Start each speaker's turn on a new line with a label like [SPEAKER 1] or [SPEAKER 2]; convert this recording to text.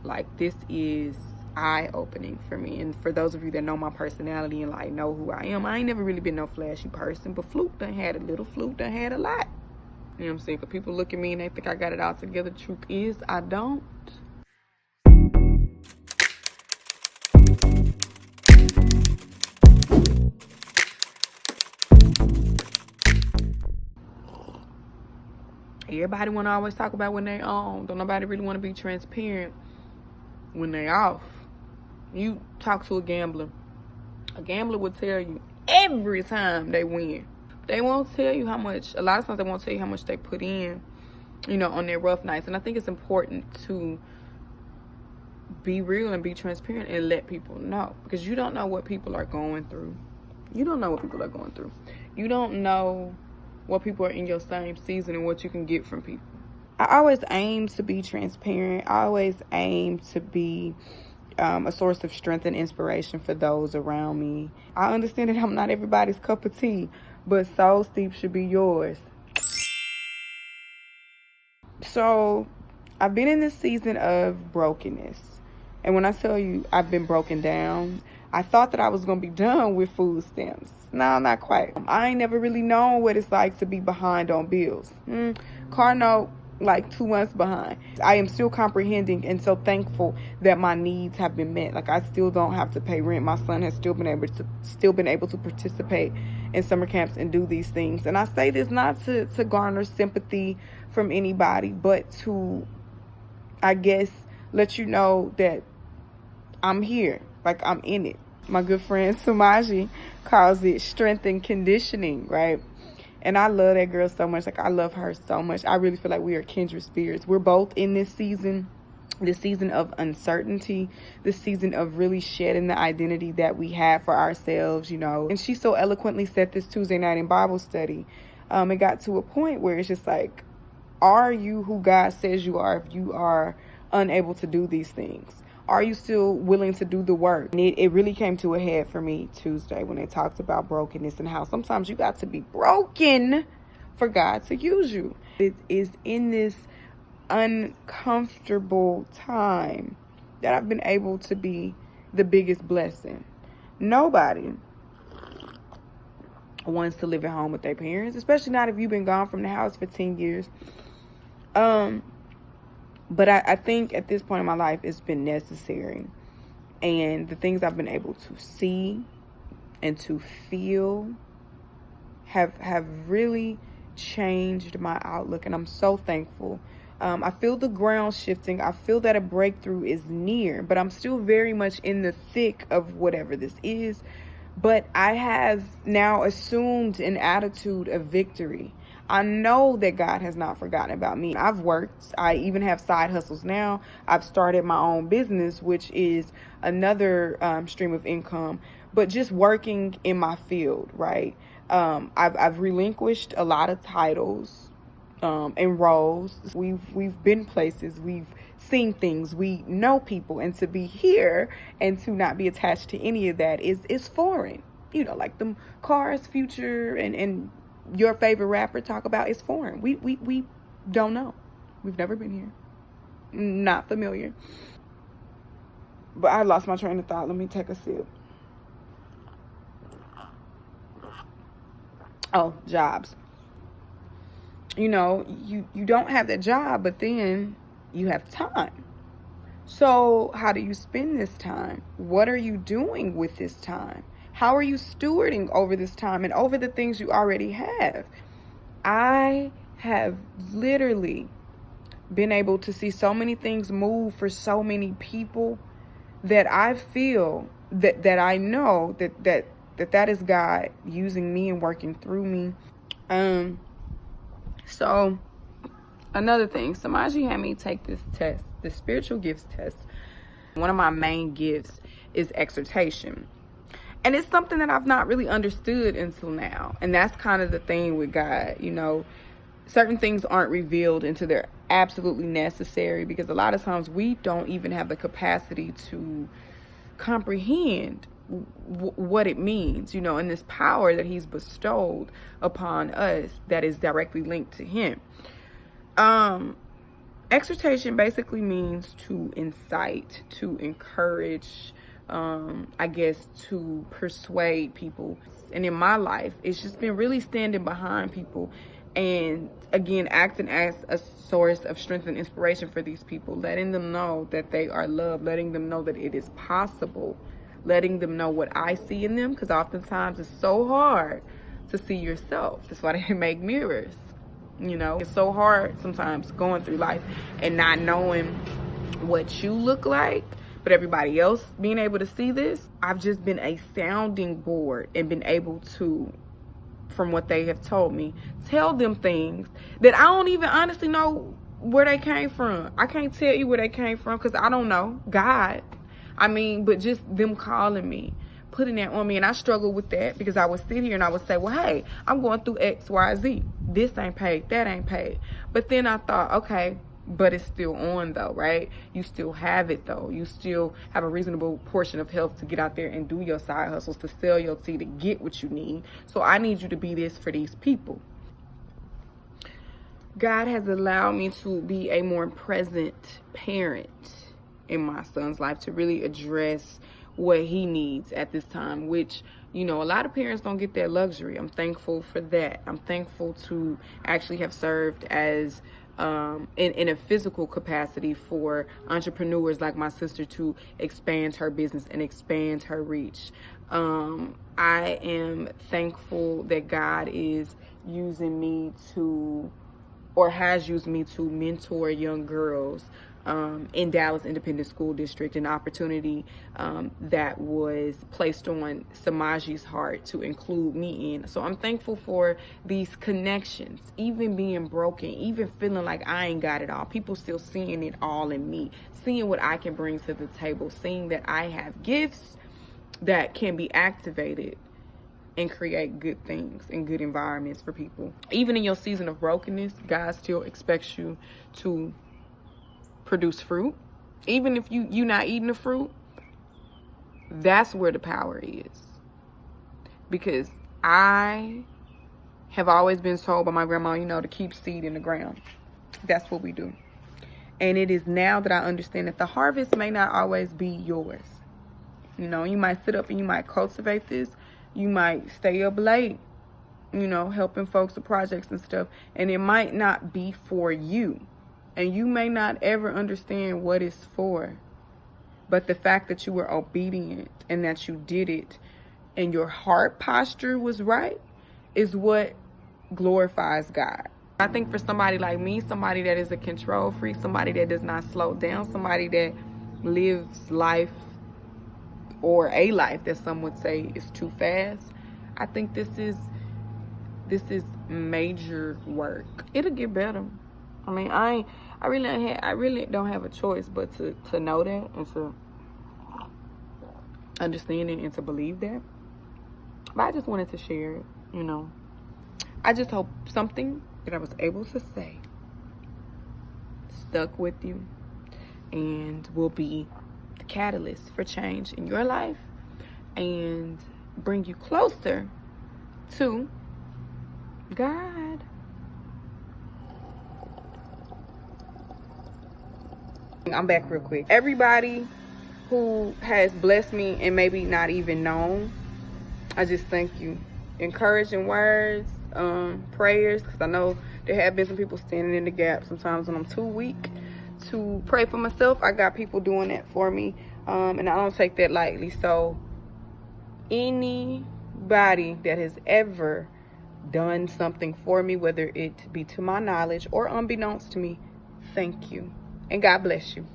[SPEAKER 1] Like, this is eye-opening for me. And for those of you that know my personality and like know who I am, I ain't never really been no flashy person, but Fluke done had a little, Fluke done had a lot. You know what I'm saying? For people look at me and they think I got it all together. The truth is, I don't. Everybody want to always talk about when they on. Don't nobody really want to be transparent when they off. You talk to a gambler will tell you every time they win. They won't tell you how much, a lot of times they won't tell you how much they put in, you know, on their rough nights. And I think it's important to be real and be transparent and let people know, because you don't know what people are going through. You don't know what people are going through. You don't know what people are in your same season and what you can get from people. I always aim to be transparent. I always aim to be a source of strength and inspiration for those around me. I understand that I'm not everybody's cup of tea, but Soul Steep should be yours. So I've been in this season of brokenness. And when I tell you I've been broken down, I thought that I was going to be done with food stamps. No, not quite. I ain't never really known what it's like to be behind on bills. Car note, like 2 months behind. I am still comprehending and so thankful that my needs have been met. Like, I still don't have to pay rent. My son has still been able to participate in summer camps and do these things. And I say this not to garner sympathy from anybody, but to, I guess, let you know that I'm here. Like, I'm in it. My good friend Sumaji calls it strength and conditioning, right? And I love that girl so much. Like, I love her so much. I really feel like we are kindred spirits. We're both in this season of uncertainty, this season of really shedding the identity that we have for ourselves, you know. And she so eloquently said this Tuesday night in Bible study. It got to a point where it's just like, are you who God says you are if you are unable to do these things? Are you still willing to do the work? And it really came to a head for me Tuesday when they talked about brokenness and how sometimes you got to be broken for God to use you. It is in this uncomfortable time that I've been able to be the biggest blessing. Nobody wants to live at home with their parents, especially not if you've been gone from the house for 10 years. But I think at this point in my life, it's been necessary. And the things I've been able to see and to feel have really changed my outlook. And I'm so thankful. I feel the ground shifting. I feel that a breakthrough is near. But I'm still very much in the thick of whatever this is. But I have now assumed an attitude of victory. I know that God has not forgotten about me. I've worked. I even have side hustles now. I've started my own business, which is another stream of income, but just working in my field, right? I've relinquished a lot of titles and roles. We've been places. We've seen things. We know people. And to be here and to not be attached to any of that is foreign. You know, like the Cars, Future, and your favorite rapper talk about is foreign. We don't know. We've never been here. Not familiar. But I lost my train of thought. Let me take a sip. Oh, jobs. You know, you don't have that job, but then you have time. So how do you spend this time? What are you doing with this time? How are you stewarding over this time and over the things you already have? I have literally been able to see so many things move for so many people that I feel that I know that is God using me and working through me. So another thing, Samaji had me take this test, the spiritual gifts test. One of my main gifts is exhortation. And it's something that I've not really understood until now. And that's kind of the thing with God, you know. Certain things aren't revealed until they're absolutely necessary, because a lot of times we don't even have the capacity to comprehend what it means, you know, and this power that he's bestowed upon us that is directly linked to him. And Exhortation basically means to incite, to encourage, I guess, to persuade people. And in my life, it's just been really standing behind people and, again, acting as a source of strength and inspiration for these people, letting them know that they are loved, letting them know that it is possible, letting them know what I see in them, because oftentimes it's so hard to see yourself. That's why they make mirrors. You know, it's so hard sometimes going through life and not knowing what you look like, but everybody else being able to see this. I've just been a sounding board and been able to, from what they have told me, tell them things that I don't even honestly know where they came from. I can't tell you where they came from because I don't know. God. I mean, but just them calling me, putting that on me. And I struggle with that because I would sit here and I would say, well, hey, I'm going through X, Y, Z. This ain't paid. That ain't paid. But then I thought, okay, but it's still on though, right? You still have it though. You still have a reasonable portion of health to get out there and do your side hustles, to sell your tea, to get what you need. So I need you to be this for these people. God has allowed me to be a more present parent in my son's life, to really address what he needs at this time, which, you know, a lot of parents don't get that luxury. I'm thankful for that. I'm thankful to actually have served as in a physical capacity for entrepreneurs like my sister to expand her business and expand her reach. I am thankful that God is using me to, or has used me to, mentor young girls in Dallas Independent School District, an opportunity that was placed on Samaji's heart to include me in. So I'm thankful for these connections, even being broken, even feeling like I ain't got it all. People still seeing it all in me, seeing what I can bring to the table, seeing that I have gifts that can be activated and create good things and good environments for people. Even in your season of brokenness, God still expects you to produce fruit. Even if you're not eating the fruit, that's where the power is. Because I have always been told by my grandma, you know, to keep seed in the ground. That's what we do. And it is now that I understand that the harvest may not always be yours. You know, you might sit up and you might cultivate this. You might stay up late, you know, helping folks with projects and stuff. And it might not be for you. And you may not ever understand what it's for. But the fact that you were obedient and that you did it and your heart posture was right is what glorifies God. I think for somebody like me, somebody that is a control freak, somebody that does not slow down, somebody that lives life, or a life that some would say is too fast, I think this is major work. It'll get better. I mean, I really don't have a choice but to know that and to understand it and to believe that. But I just wanted to share it, you know. I just hope something that I was able to say stuck with you and will be the catalyst for change in your life and bring you closer to God. I'm back real quick. Everybody who has blessed me and maybe not even known, I just thank you. Encouraging words, prayers, because I know there have been some people standing in the gap sometimes when I'm too weak to pray for myself. I got people doing that for me, and I don't take that lightly. So anybody that has ever done something for me, whether it be to my knowledge or unbeknownst to me, thank you. And God bless you.